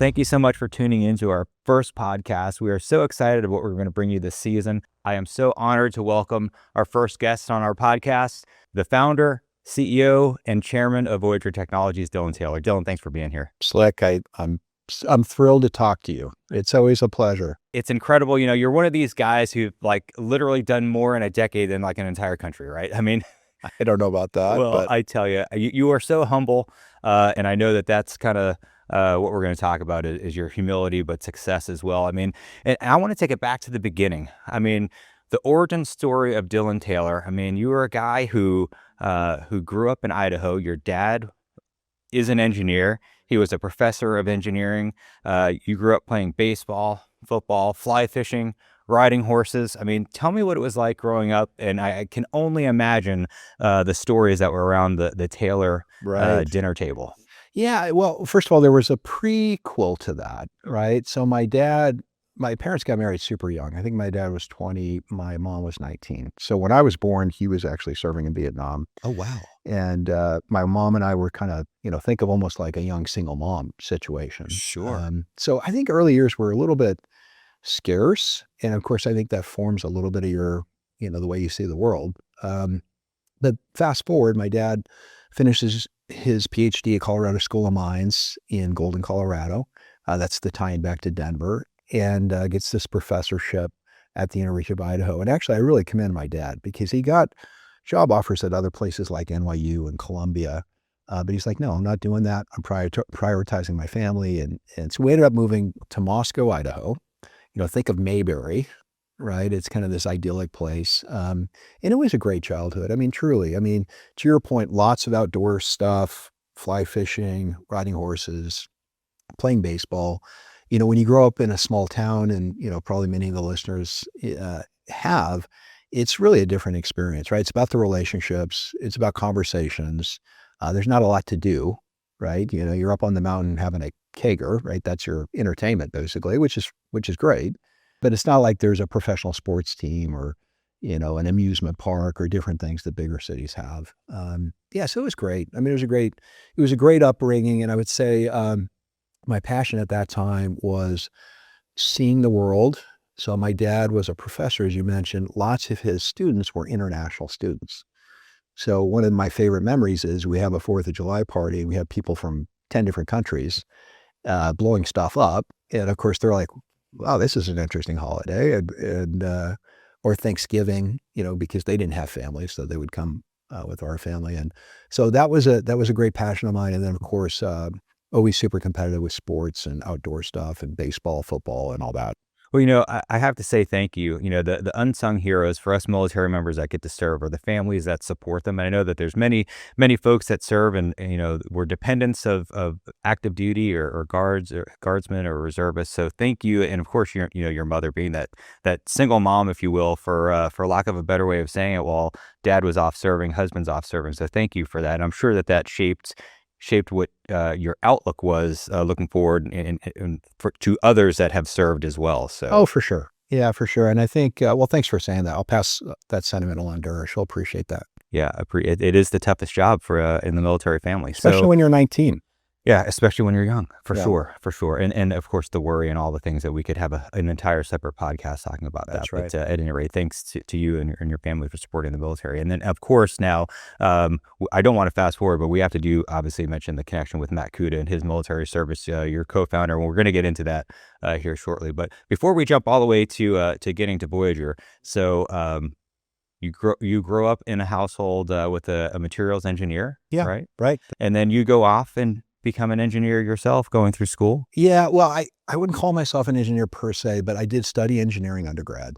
thank you so much for tuning into our first podcast. We are so excited about what we're going to bring you this season. I am so honored to welcome our first guest on our podcast, the founder, CEO, and chairman of Voyager Technologies, Dylan Taylor. Dylan, thanks for being here. Slick, I'm thrilled to talk to you. It's always a pleasure. It's incredible. You know, you're one of these guys who've literally done more in a decade than an entire country, right? I mean, I don't know about that. Well, but I tell you, you are so humble, and I know that that's kind of what we're going to talk about is your humility, but success as well. I mean, and I want to take it back to the beginning. I mean, the origin story of Dylan Taylor. I mean, you were a guy who grew up in Idaho. Your dad is an engineer. He was a professor of engineering. You grew up playing baseball, football, fly fishing, riding horses. I mean, tell me what it was like growing up. And I can only imagine the stories that were around the Taylor dinner table. Yeah, well, first of all, there was a prequel to that, right? So my parents got married super young. I think my dad was 20, my mom was 19. So when I was born, he was actually serving in Vietnam. Oh, wow. And my mom and I were kind of, think of almost like a young single mom situation. Sure. So I think early years were a little bit scarce. And of course, I think that forms a little bit of your, the way you see the world. But fast forward, my dad finishes his PhD at Colorado School of Mines in Golden, Colorado. That's the tie-in back to Denver, and gets this professorship at the University of Idaho. And actually, I really commend my dad because he got job offers at other places like NYU and Columbia. But he's like, no, I'm not doing that. I'm prioritizing my family. And so we ended up moving to Moscow, Idaho. Think of Mayberry, right? It's kind of this idyllic place. And it was a great childhood. I mean, truly, to your point, lots of outdoor stuff, fly fishing, riding horses, playing baseball. When you grow up in a small town and, probably many of the listeners have, it's really a different experience, right? It's about the relationships. It's about conversations. There's not a lot to do, right? You're up on the mountain having a kegger, right? That's your entertainment basically, which is great. But it's not like there's a professional sports team or, an amusement park or different things that bigger cities have. So it was great. It was a great upbringing. And I would say my passion at that time was seeing the world. So my dad was a professor, as you mentioned. Lots of his students were international students. So one of my favorite memories is we have a 4th of July party. We have people from 10 different countries blowing stuff up. And of course, they're like, wow, this is an interesting holiday. And or Thanksgiving, because they didn't have families, so they would come with our family. And so that was a great passion of mine. And then, of course, always super competitive with sports and outdoor stuff and baseball, football, and all that. Well, I have to say thank you. The unsung heroes for us military members that get to serve are the families that support them. And I know that there's many folks that serve and we're dependents of active duty or guards or guardsmen or reservists. So thank you. And of course, your mother being that single mom, if you will, for lack of a better way of saying it, while dad was off serving, husband's off serving. So thank you for that. And I'm sure that shaped what your outlook was looking forward and to others that have served as well. So. Oh, for sure. Yeah, for sure. And I think, thanks for saying that. I'll pass that sentiment along to her. She'll appreciate that. Yeah, it is the toughest job for in the military family. Especially when you're 19. Yeah, especially when you're young, for sure. And of course, the worry and all the things that we could have an entire separate podcast talking about that. That's right. But at any rate, thanks to you and your family for supporting the military. And then, of course, now, I don't want to fast forward, but we have to obviously mention the connection with Matt Kuda and his military service, your co-founder, and we're going to get into that here shortly. But before we jump all the way to getting to Voyager, so you grow up in a household with a materials engineer, right? Right. And then you go off and become an engineer yourself going through school? Yeah, well, I wouldn't call myself an engineer per se, but I did study engineering undergrad.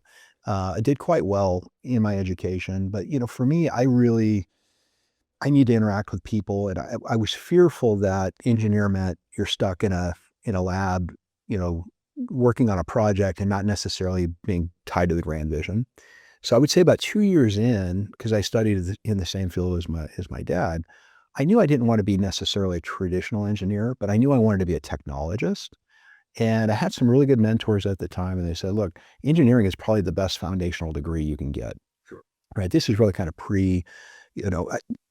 I did quite well in my education, but for me, I need to interact with people, and I was fearful that engineer meant you're stuck in a lab, working on a project and not necessarily being tied to the grand vision. So I would say about 2 years in, because I studied in the same field as my dad, I knew I didn't want to be necessarily a traditional engineer, but I knew I wanted to be a technologist. And I had some really good mentors at the time, and they said, look, engineering is probably the best foundational degree you can get. Sure. Right? This is really kind of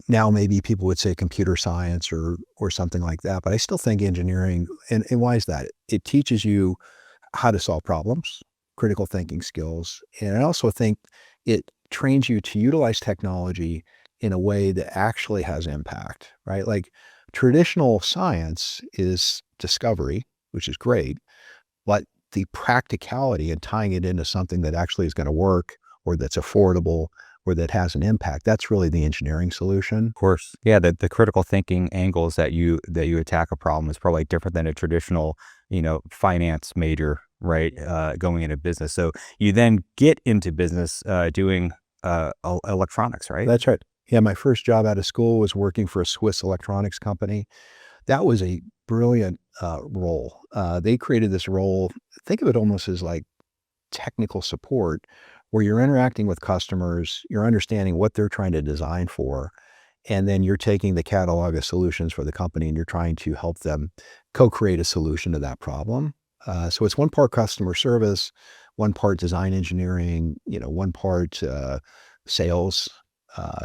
Now maybe people would say computer science or something like that, but I still think engineering, and why is that? It teaches you how to solve problems, critical thinking skills. And I also think it trains you to utilize technology in a way that actually has impact, right? Like traditional science is discovery, which is great, but the practicality and tying it into something that actually is going to work or that's affordable or that has an impact, that's really the engineering solution. Of course. Yeah, the critical thinking angles that you attack a problem is probably different than a traditional, finance major, right? Going into business. So you then get into business doing electronics, right? That's right. Yeah, my first job out of school was working for a Swiss electronics company. That was a brilliant role. They created this role, think of it almost as like technical support, where you're interacting with customers, you're understanding what they're trying to design for, and then you're taking the catalog of solutions for the company and you're trying to help them co-create a solution to that problem. So it's one part customer service, one part design engineering, one part sales.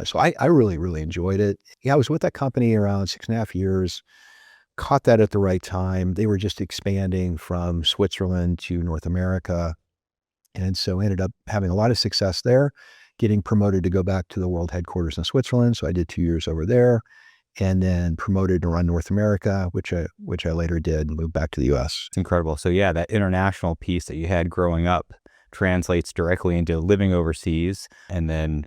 So I really, really enjoyed it. Yeah, I was with that company around 6.5 years, caught that at the right time. They were just expanding from Switzerland to North America. And so ended up having a lot of success there, getting promoted to go back to the world headquarters in Switzerland. So I did 2 years over there and then promoted to run North America, which I later did and moved back to the US. It's incredible. So yeah, that international piece that you had growing up translates directly into living overseas and then,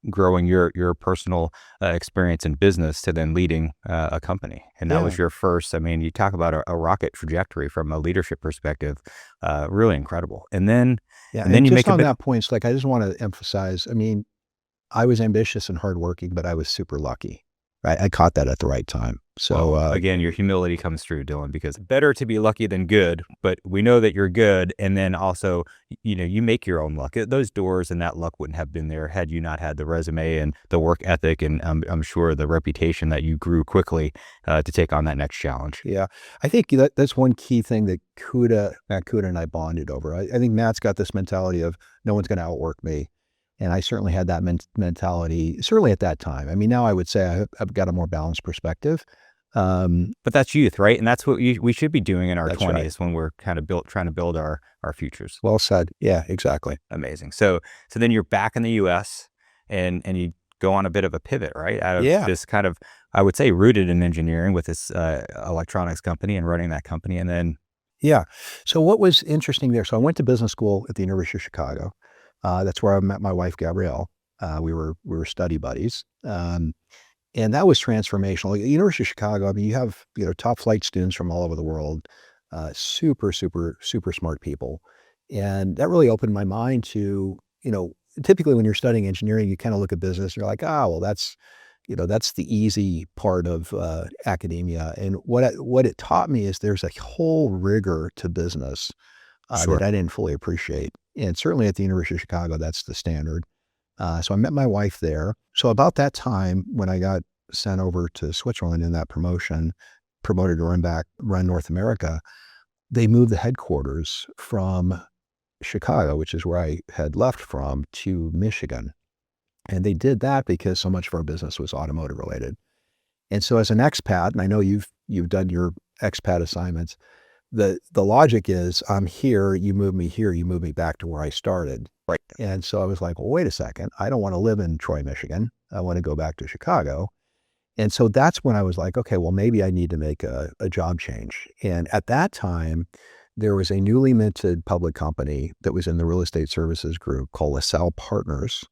growing your personal experience in business to then leading a company. And that was your first, you talk about a rocket trajectory from a leadership perspective, really incredible. And then you make on that point, it's like, I just want to emphasize, I was ambitious and hardworking, but I was super lucky, right? I caught that at the right time. So again, your humility comes through, Dylan, because better to be lucky than good, but we know that you're good. And then also, you make your own luck. Those doors and that luck wouldn't have been there had you not had the resume and the work ethic. And I'm sure the reputation that you grew quickly to take on that next challenge. Yeah. I think that's one key thing that Matt Kuda and I bonded over. I think Matt's got this mentality of no one's going to outwork me. And I certainly had that mentality, certainly at that time. Now I would say I've got a more balanced perspective. But that's youth, right? And that's what we should be doing in our 20s right. when we're kind of trying to build our futures. Well said. Yeah, exactly. Amazing. So then you're back in the U.S. and you go on a bit of a pivot, right? Out of this kind of, I would say, rooted in engineering with this electronics company and running that company. And then. Yeah. So what was interesting there? So I went to business school at the University of Chicago. That's where I met my wife, Gabrielle. We were study buddies. And that was transformational. At the University of Chicago, you have, top flight students from all over the world, super, super, super smart people. And that really opened my mind to, typically when you're studying engineering, you kind of look at business and you're like, well, that's the easy part of academia. And what it taught me is there's a whole rigor to business that I didn't fully appreciate. And certainly at the University of Chicago, that's the standard. So I met my wife there. So about that time, when I got sent over to Switzerland in that promoted to run North America, they moved the headquarters from Chicago, which is where I had left from, to Michigan. And they did that because so much of our business was automotive related. And so as an expat, and I know you've done your expat assignments, the logic is I'm here, you move me here, you move me back to where I started. Right. And so I was like, well, wait a second. I don't want to live in Troy, Michigan. I want to go back to Chicago. And so that's when I was like, okay, well, maybe I need to make a job change. And at that time, there was a newly minted public company that was in the real estate services group called LaSalle Partners,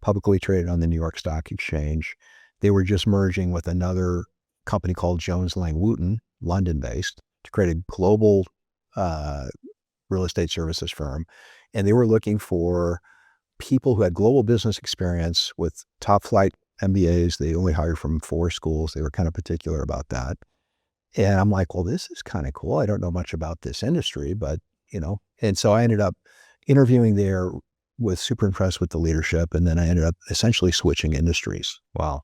publicly traded on the New York Stock Exchange. They were just merging with another company called Jones Lang Wooten, London-based, to create a global real estate services firm. And they were looking for people who had global business experience with top flight MBAs. They only hired from 4 schools. They were kind of particular about that. And I'm like, well, this is kind of cool. I don't know much about this industry, but, and so I ended up interviewing there, was super impressed with the leadership. And then I ended up essentially switching industries. Wow.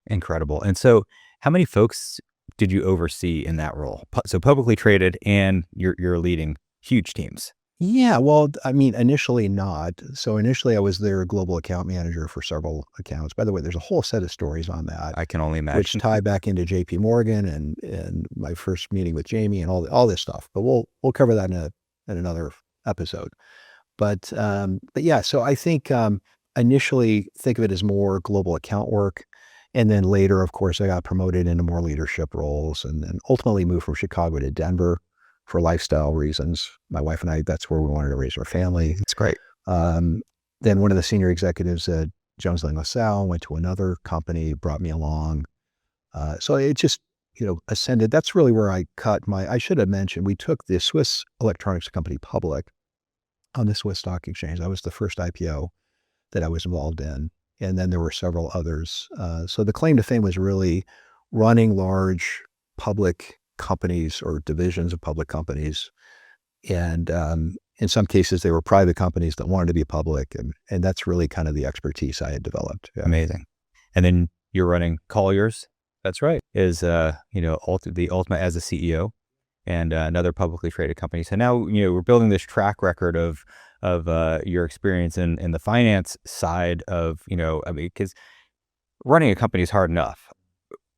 Incredible. And so how many folks did you oversee in that role? So publicly traded and you're leading huge teams. Yeah, well, I mean, initially not. So initially I was their global account manager for several accounts. By the way, there's a whole set of stories on that, I can only which imagine. tie back into JP Morgan and my first meeting with Jamie and all this stuff. But we'll cover that in another episode. But yeah, so I think initially think of it as more global account work. And then later, of course, I got promoted into more leadership roles and then ultimately moved from Chicago to Denver for lifestyle reasons. My wife and I, that's where we wanted to raise our family. It's great. Um, then one of the senior executives at Jones Lang LaSalle went to another company, brought me along. So it just, ascended. That's really where I I should have mentioned, we took the Swiss electronics company public on the Swiss stock exchange. That was the first IPO that I was involved in. And then there were several others. So the claim to fame was really running large public companies or divisions of public companies. And in some cases, they were private companies that wanted to be public. And that's really kind of the expertise I had developed. Yeah. Amazing. And then you're running Colliers. That's right. Is, the ultimate as a CEO and another publicly traded company. So now, we're building this track record of your experience in the finance side of, because running a company is hard enough.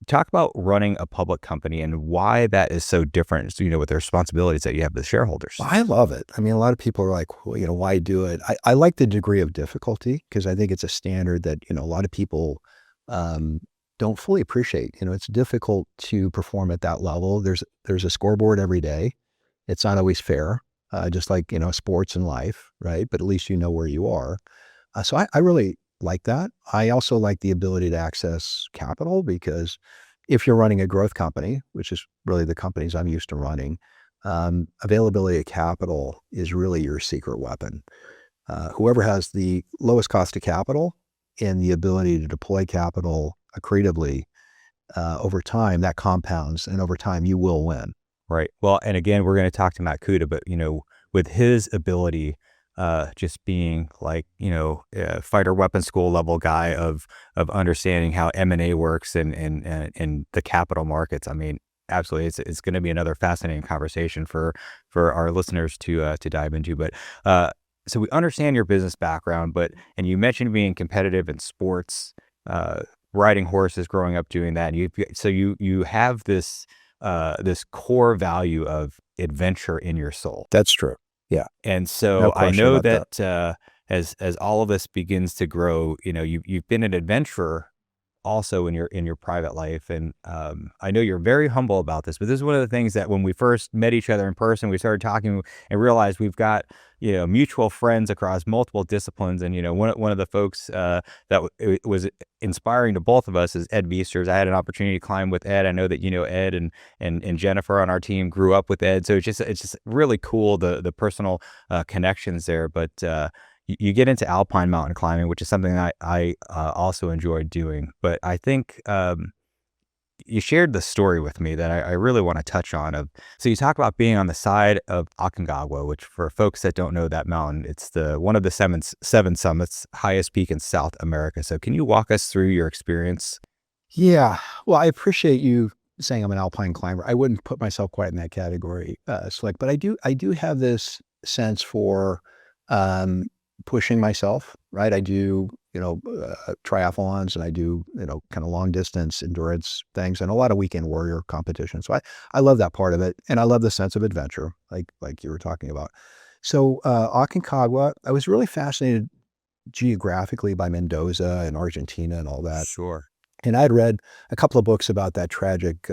Talk about running a public company and why that is so different, with the responsibilities that you have with shareholders. Well, I love it. I mean, a lot of people are like, well, why do it? I like the degree of difficulty because I think it's a standard that, a lot of people don't fully appreciate. It's difficult to perform at that level. There's a scoreboard every day. It's not always fair, just like, sports and life, right? But at least you know where you are. So I really like that. I also like the ability to access capital because if you're running a growth company, which is really the companies I'm used to running, availability of capital is really your secret weapon. Whoever has the lowest cost of capital and the ability to deploy capital accretively over time, that compounds, and over time you will win. Right. Well, and again, we're going to talk to Matt Kuda, but with his ability, just being like a fighter weapons school level guy of understanding how M&A works and the capital markets. I mean, absolutely, it's going to be another fascinating conversation for our listeners to dive into. But so we understand your business background, and you mentioned being competitive in sports, riding horses, growing up doing that. And you have this core value of adventure in your soul. That's true. Yeah. And so No I question know about that as all of this begins to grow, you've been an adventurer also in your private life. And I know you're very humble about this, but this is one of the things that when we first met each other in person, we started talking and realized we've got, mutual friends across multiple disciplines. And, one of the folks it was inspiring to both of us is Ed Viesters. I had an opportunity to climb with Ed. I know that, Ed and Jennifer on our team grew up with Ed. So it's just really cool, the personal connections there. But you get into alpine mountain climbing, which is something I also enjoyed doing. But I think you shared the story with me that I really want to touch on. So you talk about being on the side of Aconcagua, which for folks that don't know that mountain, it's one of the seven summits, highest peak in South America. So can you walk us through your experience? Yeah. Well, I appreciate you saying I'm an alpine climber. I wouldn't put myself quite in that category, Slick, but I do have this sense for pushing myself, right? I do, triathlons and I do, kind of long distance endurance things and a lot of weekend warrior competitions. So I love that part of it. And I love the sense of adventure, like you were talking about. So Aconcagua, I was really fascinated geographically by Mendoza and Argentina and all that. Sure. And I'd read a couple of books about that tragic,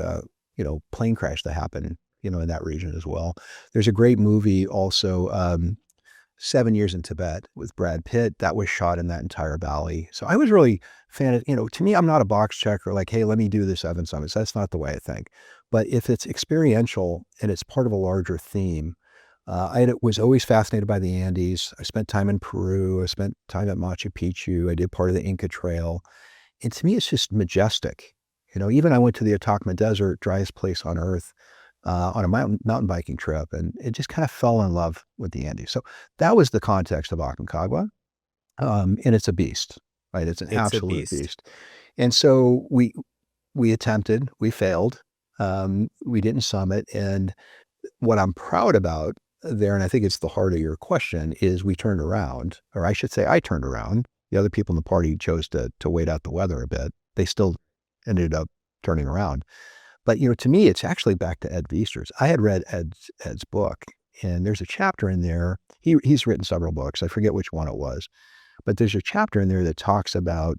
plane crash that happened, in that region as well. There's a great movie also, 7 Years in Tibet with Brad Pitt. That was shot in that entire valley. So I was really fan of, to me, I'm not a box checker like, hey, let me do the 7 summits. That's not the way I think. But if it's experiential and it's part of a larger theme, I was always fascinated by the Andes. I spent time in Peru. I spent time at Machu Picchu. I did part of the Inca Trail. And to me, it's just majestic. Even I went to the Atacama Desert, driest place on earth, on a mountain biking trip, and it just kind of fell in love with the Andes. So that was the context of Aconcagua, and it's a beast, right? It's an absolute beast. And so we attempted, we failed, we didn't summit, and what I'm proud about there, and I think it's the heart of your question, is we turned around, or I should say I turned around. The other people in the party chose to wait out the weather a bit. They still ended up turning around. But, to me, it's actually back to Ed Viesturs. I had read Ed's book, and there's a chapter in there. He's written several books. I forget which one it was. But there's a chapter in there that talks about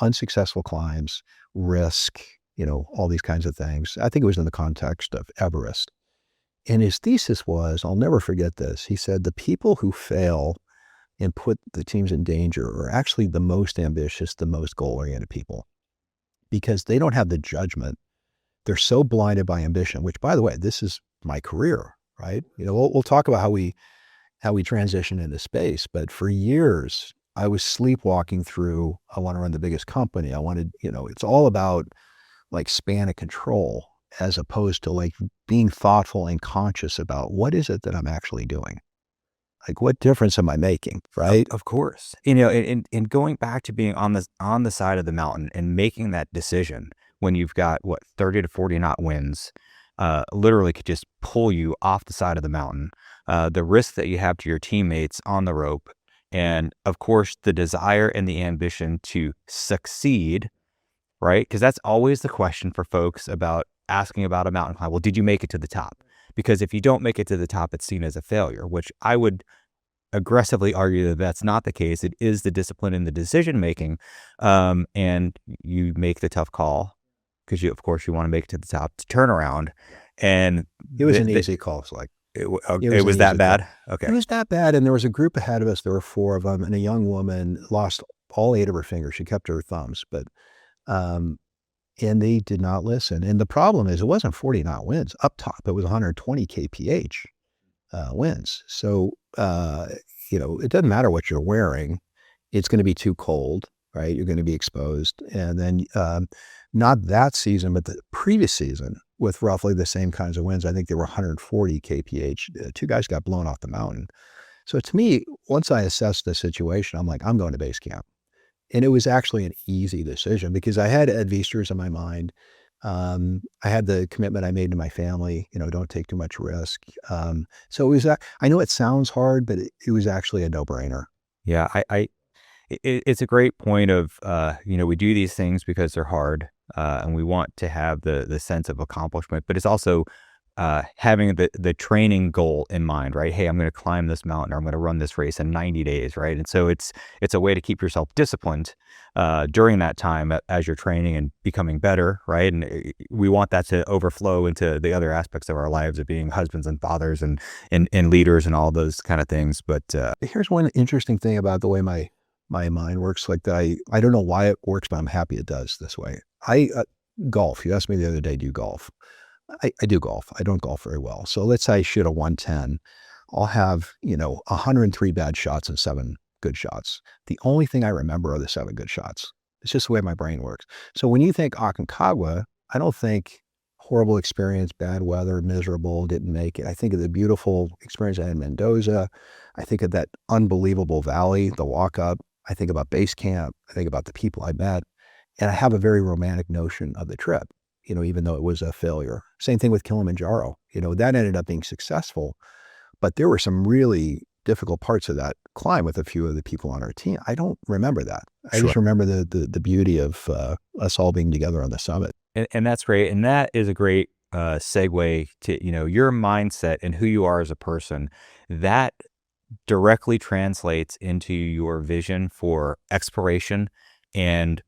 unsuccessful climbs, risk, all these kinds of things. I think it was in the context of Everest. And his thesis was, I'll never forget this. He said, the people who fail and put the teams in danger are actually the most ambitious, the most goal-oriented people, because they don't have the judgment. They're so blinded by ambition, which, by the way, this is my career, right? We'll talk about how we transition into space, but for years, I was sleepwalking through, I want to run the biggest company. I wanted, it's all about like span of control, as opposed to like being thoughtful and conscious about what is it that I'm actually doing? Like, what difference am I making? Right. Of course. And going back to being on the side of the mountain and making that decision when you've got 30 to 40 knot winds, literally could just pull you off the side of the mountain. The risk that you have to your teammates on the rope. And of course, the desire and the ambition to succeed, right? Because that's always the question for folks about asking about a mountain climb. Well, did you make it to the top? Because if you don't make it to the top, it's seen as a failure, which I would aggressively argue that that's not the case. It is the discipline and the decision making, and you make the tough call because of course, you want to make it to the top to turn around. And it was an easy call. It's like it was that bad. Okay, it was that bad, and there was a group ahead of us. There were 4 of them, and a young woman lost all 8 of her fingers. She kept her thumbs, but and they did not listen. And the problem is, it wasn't 40 knot winds up top. It was 120 kph winds. So, it doesn't matter what you're wearing. It's going to be too cold, right? You're going to be exposed. And then not that season, but the previous season with roughly the same kinds of winds, I think they were 140 kph. 2 guys got blown off the mountain. So to me, once I assessed the situation, I'm like, I'm going to base camp. And it was actually an easy decision because I had Ed Viesturs in my mind. I had the commitment I made to my family, don't take too much risk. So it was, I know it sounds hard, but it was actually a no-brainer. Yeah, it's a great point of, we do these things because they're hard, and we want to have the sense of accomplishment, but it's also having the training goal in mind, right? Hey, I'm going to climb this mountain, or I'm going to run this race in 90 days, right? And so it's a way to keep yourself disciplined during that time as you're training and becoming better, right? And we want that to overflow into the other aspects of our lives of being husbands and fathers and leaders and all those kind of things. But here's one interesting thing about the way my mind works. Like that, I don't know why it works, but I'm happy it does this way. I golf. You asked me the other day, do you golf? I do golf. I don't golf very well. So let's say I shoot a 110. I'll have, 103 bad shots and 7 good shots. The only thing I remember are the 7 good shots. It's just the way my brain works. So when you think Aconcagua, I don't think horrible experience, bad weather, miserable, didn't make it. I think of the beautiful experience I had in Mendoza. I think of that unbelievable valley, the walk up. I think about base camp. I think about the people I met. And I have a very romantic notion of the trip, even though it was a failure. Same thing with Kilimanjaro. That ended up being successful, but there were some really difficult parts of that climb with a few of the people on our team. I don't remember that. I just remember the beauty of us all being together on the summit. And that's great. And that is a great segue to, your mindset and who you are as a person. That directly translates into your vision for exploration and,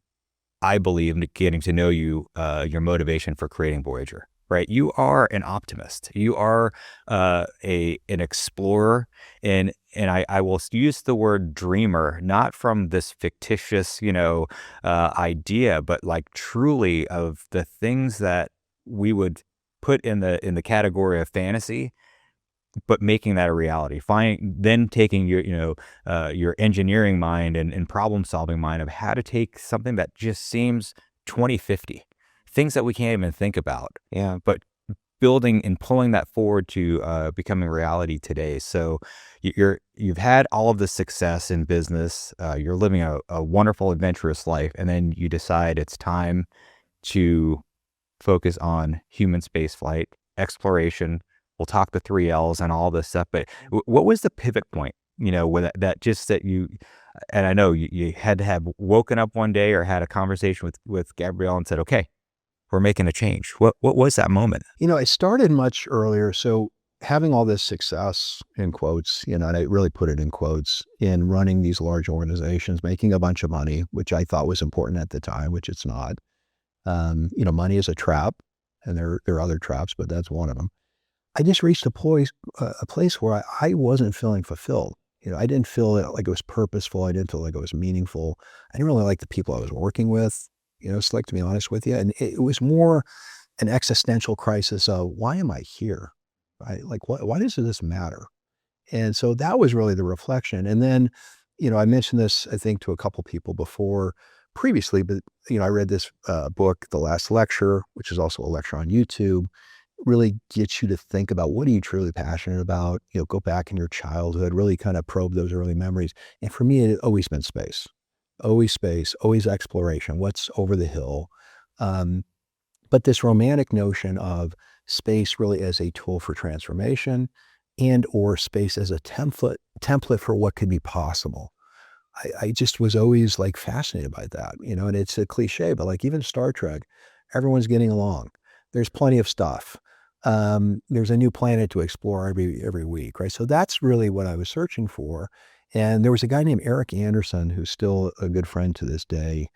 I believe, getting to know you, your motivation for creating Voyager, right? You are an optimist. You are an explorer, and I will use the word dreamer, not from this fictitious, idea, but like truly of the things that we would put in the category of fantasy, but making that a reality. Then taking your engineering mind and problem solving mind of how to take something that just seems 2050, things that we can't even think about. Yeah. But building and pulling that forward to becoming reality today. So you've had all of the success in business. You're living a wonderful, adventurous life, and then you decide it's time to focus on human space flight, exploration, we'll talk the 3 Ls and all this stuff. But what was the pivot point, when that you, and I know you had to have woken up one day or had a conversation with Gabrielle and said, okay, we're making a change. What was that moment? It started much earlier. So having all this success in quotes, and I really put it in quotes, in running these large organizations, making a bunch of money, which I thought was important at the time, which it's not. Money is a trap, and there are other traps, but that's one of them. I just reached a place where I wasn't feeling fulfilled. I didn't feel like it was purposeful. I didn't feel like it was meaningful. I didn't really like the people I was working with, to be honest with you. And it was more an existential crisis of, why am I here? Right? Like, why does this matter? And so that was really the reflection. And then, I mentioned this, I think, to a couple people previously, but, I read this book, The Last Lecture, which is also a lecture on YouTube, really gets you to think about, what are you truly passionate about? Go back in your childhood, really kind of probe those early memories. And for me, it had always been space, always exploration, what's over the hill. But this romantic notion of space really as a tool for transformation, and or space as a template for what could be possible. I just was always like fascinated by that, and it's a cliche, but like even Star Trek, everyone's getting along. There's plenty of stuff. There's a new planet to explore every week, right? So that's really what I was searching for. And there was a guy named Eric Anderson, who's still a good friend to this day,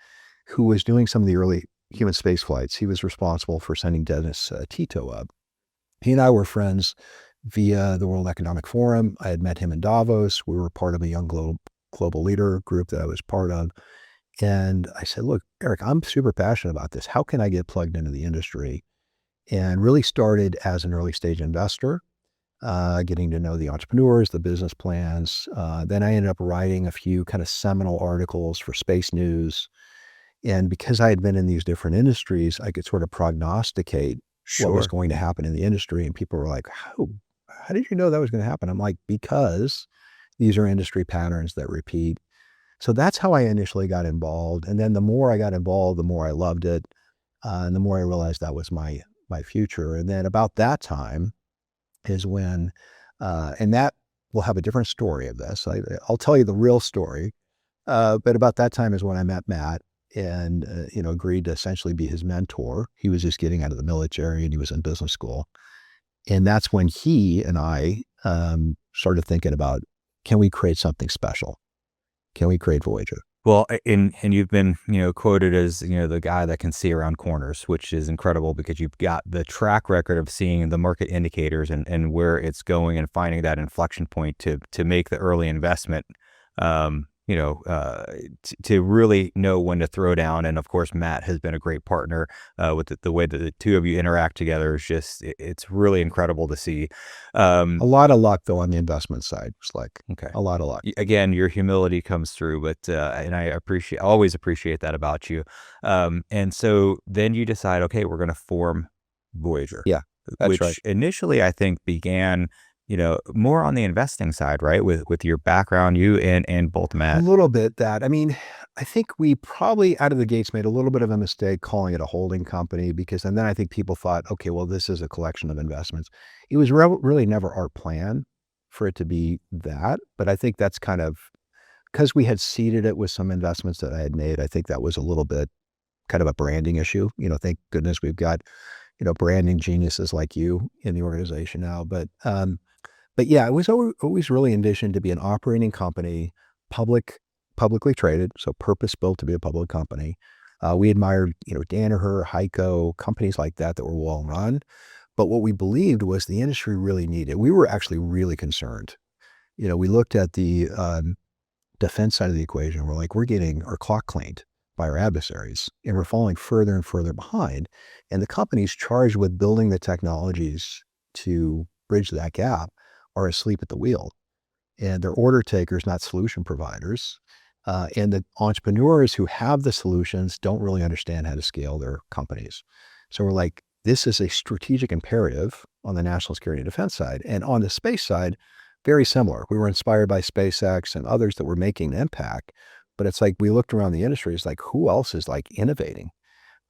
who was doing some of the early human space flights. He was responsible for sending Dennis Tito up. He and I were friends via the World Economic Forum. I had met him in Davos. We were part of a young global leader group that I was part of. And I said, look, Eric, I'm super passionate about this. How can I get plugged into the industry? And really started as an early stage investor, getting to know the entrepreneurs, the business plans. Then I ended up writing a few kind of seminal articles for Space News. And because I had been in these different industries, I could sort of prognosticate what was going to happen in the industry. And people were like, how did you know that was going to happen? I'm like, because these are industry patterns that repeat. So that's how I initially got involved. And then the more I got involved, the more I loved it. And the more I realized that was my future. And then about that time is when, and that will have a different story of this. I'll tell you the real story. But about that time is when I met Matt and, agreed to essentially be his mentor. He was just getting out of the military and he was in business school. And that's when he and I started thinking about, can we create something special? Can we create Voyager? Well, and you've been, quoted as, the guy that can see around corners, which is incredible because you've got the track record of seeing the market indicators and where it's going and finding that inflection point to make the early investment, to really know when to throw down. And of course, Matt has been a great partner with the way that the two of you interact together is just, it's really incredible to see. A lot of luck though on the investment side. It's like, okay, a lot of luck. Again, your humility comes through, but and I always appreciate that about you. And so then you decide, okay, we're going to form Voyager. Yeah, that's which right. Initially I think began more on the investing side, right? With your background, you and both Matt. A little bit that. I mean, I think we probably out of the gates made a little bit of a mistake calling it a holding company and then I think people thought, okay, well, this is a collection of investments. It was really never our plan for it to be that. But I think that's kind of, because we had seeded it with some investments that I had made, I think that was a little bit kind of a branding issue. Thank goodness we've got, branding geniuses like you in the organization now. But yeah, it was always really envisioned to be an operating company, publicly traded, so purpose-built to be a public company. We admired, Danaher, Heiko, companies like that were well-run. But what we believed was the industry really needed. We were actually really concerned. We looked at the defense side of the equation. We're like, we're getting our clock cleaned by our adversaries, and we're falling further and further behind. And the companies charged with building the technologies to bridge that gap are asleep at the wheel, and they're order takers, not solution providers. And the entrepreneurs who have the solutions don't really understand how to scale their companies. So we're like, this is a strategic imperative on the national security and defense side. And on the space side, very similar. We were inspired by SpaceX and others that were making an impact, but it's like, we looked around the industry, it's like, who else is like innovating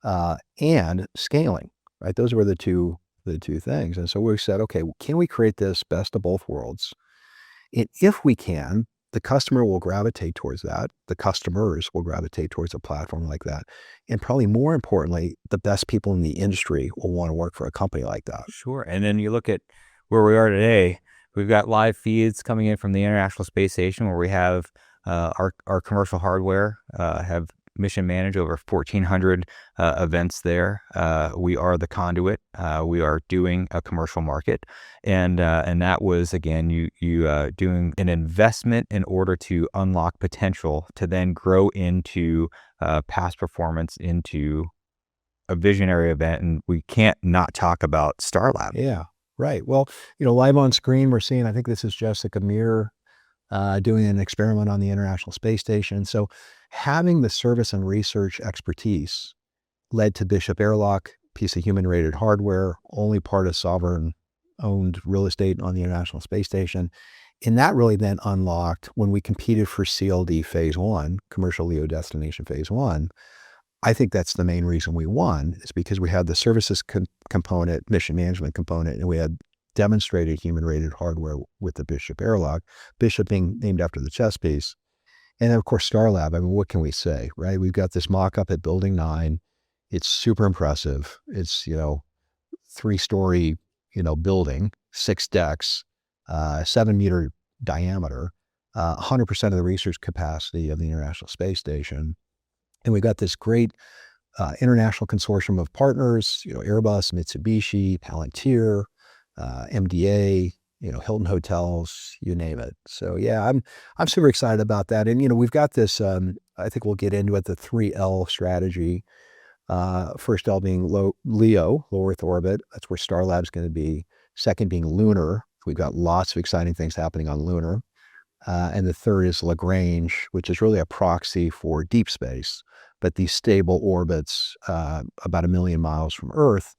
and scaling, right? Those were the two the two things. And so we said, okay, can we create this best of both worlds? And if we can, the customer will gravitate towards that. The customers will gravitate towards a platform like that. And probably more importantly, the best people in the industry will want to work for a company like that. Sure. And then you look at where we are today, we've got live feeds coming in from the International Space Station where we have our commercial hardware, have mission managed over 1,400 events there. We are the conduit. We are doing a commercial market, and that was again you doing an investment in order to unlock potential to then grow into past performance into a visionary event. And we can't not talk about Starlab. Yeah, right. Well, live on screen, we're seeing, I think this is Jessica Meir doing an experiment on the International Space Station. So having the service and research expertise led to Bishop Airlock, piece of human-rated hardware, only part of sovereign-owned real estate on the International Space Station. And that really then unlocked when we competed for CLD Phase 1, Commercial LEO Destination Phase 1. I think that's the main reason we won, is because we had the services component, mission management component, and we had demonstrated human-rated hardware with the Bishop Airlock, Bishop being named after the chess piece. And then, of course, Starlab. I mean, what can we say, right? We've got this mock-up at Building 9. It's super impressive. It's, 3-story, building, 6 decks, 7-meter diameter, 100% of the research capacity of the International Space Station. And we've got this great international consortium of partners, Airbus, Mitsubishi, Palantir, MDA, Hilton Hotels, you name it. So yeah, I'm super excited about that. And we've got this. I think we'll get into it. The 3L strategy. First L being LEO, low Earth orbit. That's where Starlab's going to be. Second being lunar. We've got lots of exciting things happening on lunar. And the third is Lagrange, which is really a proxy for deep space, but these stable orbits about 1 million miles from Earth.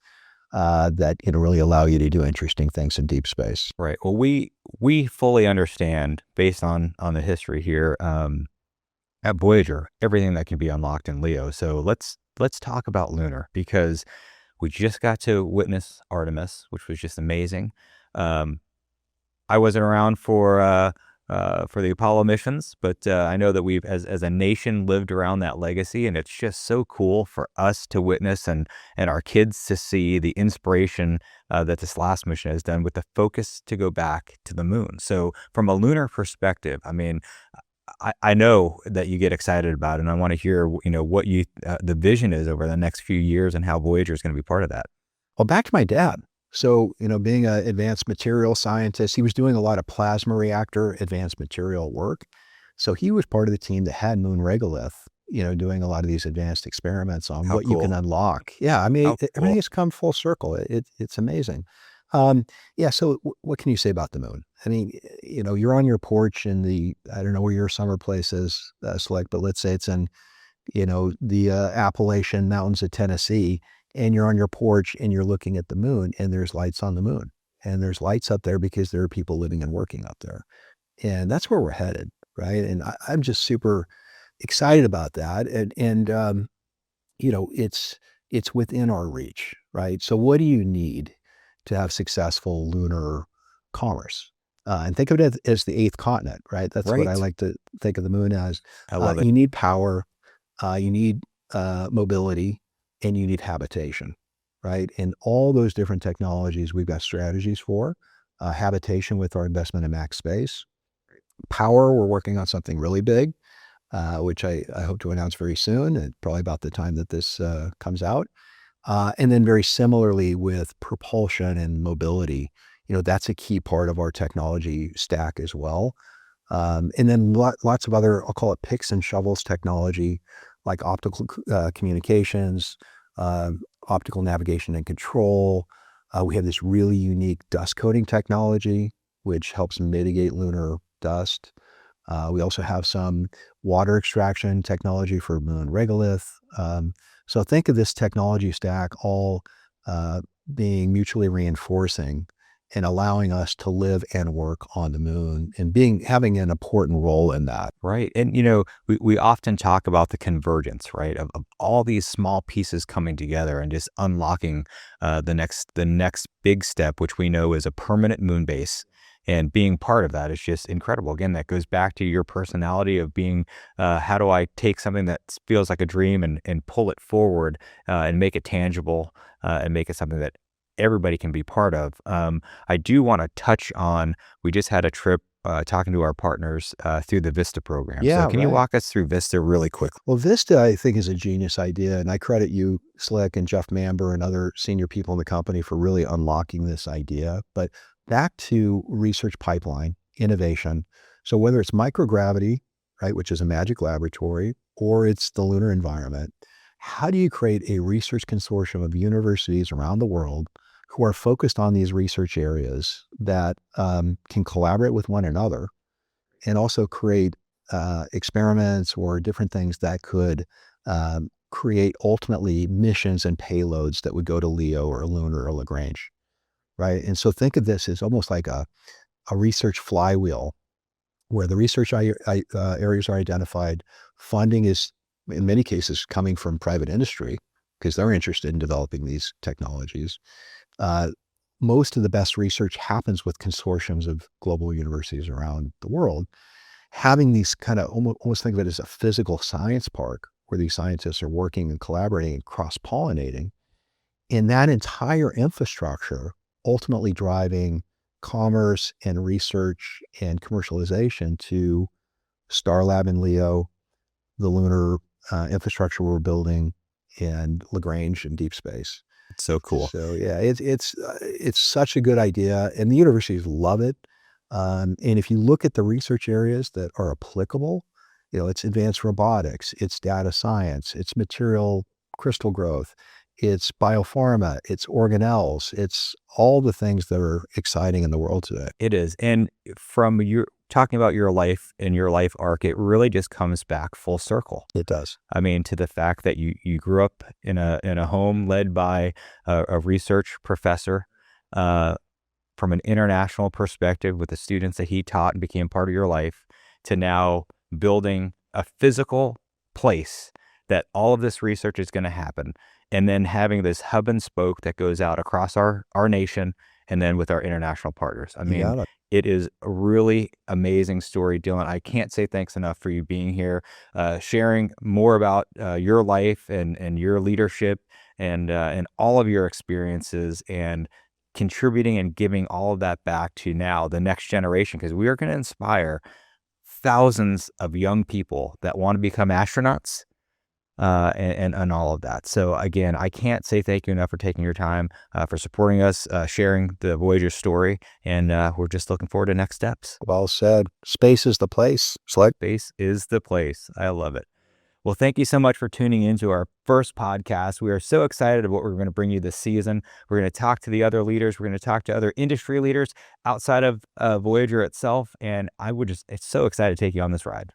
That really allow you to do interesting things in deep space. Right. Well, we fully understand, based on the history here at Voyager, everything that can be unlocked in LEO. So let's talk about lunar, because we just got to witness Artemis, which was just amazing. I wasn't around for the Apollo missions, but I know that we've, as a nation, lived around that legacy, and it's just so cool for us to witness and our kids to see the inspiration that this last mission has done with the focus to go back to the moon. So from a lunar perspective, I mean, I know that you get excited about it, and I want to hear, what the vision is over the next few years and how Voyager is going to be part of that. Well, back to my dad. So, being an advanced material scientist, he was doing a lot of plasma reactor advanced material work. So he was part of the team that had moon regolith, doing a lot of these advanced experiments on what you can unlock. Yeah, I mean, everything has come full circle. It's amazing. Yeah, so what can you say about the moon? I mean, you're on your porch in I don't know where your summer place is, Select, but let's say it's in, the Appalachian Mountains of Tennessee, and you're on your porch and you're looking at the moon, and there's lights on the moon, and there's lights up there because there are people living and working up there. And that's where we're headed, right? And I'm just super excited about that. And it's within our reach, right? So what do you need to have successful lunar commerce? And think of it as the 8th continent, right? That's what I like to think of the moon as. I love it. You need power, you need mobility, and you need habitation, right? And all those different technologies, we've got strategies for. Habitation with our investment in Max Space. Power, we're working on something really big, which I hope to announce very soon, and probably about the time that this comes out. And then very similarly with propulsion and mobility, that's a key part of our technology stack as well. And then lots of other, I'll call it picks and shovels technology, like optical communications, optical navigation and control. We have this really unique dust coating technology, which helps mitigate lunar dust. We also have some water extraction technology for moon regolith. So think of this technology stack all being mutually reinforcing and allowing us to live and work on the moon and having an important role in that. Right. And, we often talk about the convergence, right, of all these small pieces coming together and just unlocking the next big step, which we know is a permanent moon base. And being part of that is just incredible. Again, that goes back to your personality of being, how do I take something that feels like a dream and pull it forward and make it tangible and make it something that everybody can be part of. I do want to touch on, we just had a trip talking to our partners through the VISTA program. Yeah, so can you right. walk us through VISTA really quickly? Well, Vista, I think, is a genius idea, and I credit you, Slick, and Jeff Mamber, and other senior people in the company for really unlocking this idea. But back to research pipeline, innovation. So whether it's microgravity, right, which is a magic laboratory, or it's the lunar environment, how do you create a research consortium of universities around the world who are focused on these research areas that can collaborate with one another and also create experiments or different things that could create ultimately missions and payloads that would go to Leo or Lunar or Lagrange, right? And so think of this as almost like a research flywheel where the research areas are identified. Funding is, in many cases, coming from private industry because they're interested in developing these technologies. Most of the best research happens with consortiums of global universities around the world. Having these kind of almost think of it as a physical science park where these scientists are working and collaborating and cross-pollinating, and that entire infrastructure ultimately driving commerce and research and commercialization to Starlab in Leo, the lunar infrastructure we're building, and Lagrange in deep space. It's so cool. So yeah, it's such a good idea, and the universities love it. And if you look at the research areas that are applicable, it's advanced robotics, it's data science, it's material crystal growth, it's biopharma, it's organelles, it's all the things that are exciting in the world today. It is. And from your talking about your life and your life arc, it really just comes back full circle. It does. I mean, to the fact that you grew up in a home led by a research professor, from an international perspective with the students that he taught and became part of your life, to now building a physical place that all of this research is going to happen, and then having this hub and spoke that goes out across our nation and then with our international partners. I mean, it is a really amazing story, Dylan. I can't say thanks enough for you being here, sharing more about your life and your leadership and all of your experiences, and contributing and giving all of that back to now the next generation, because we are going to inspire thousands of young people that want to become astronauts and all of that. So again, I can't say thank you enough for taking your time, for supporting us, sharing the Voyager story, and we're just looking forward to next steps. Well said. Space is the place. Slick. Space is the place. I love it. Well, thank you so much for tuning into our first podcast. We are so excited about what we're going to bring you this season. We're going to talk to the other leaders. We're going to talk to other industry leaders outside of Voyager itself. And it's so excited to take you on this ride.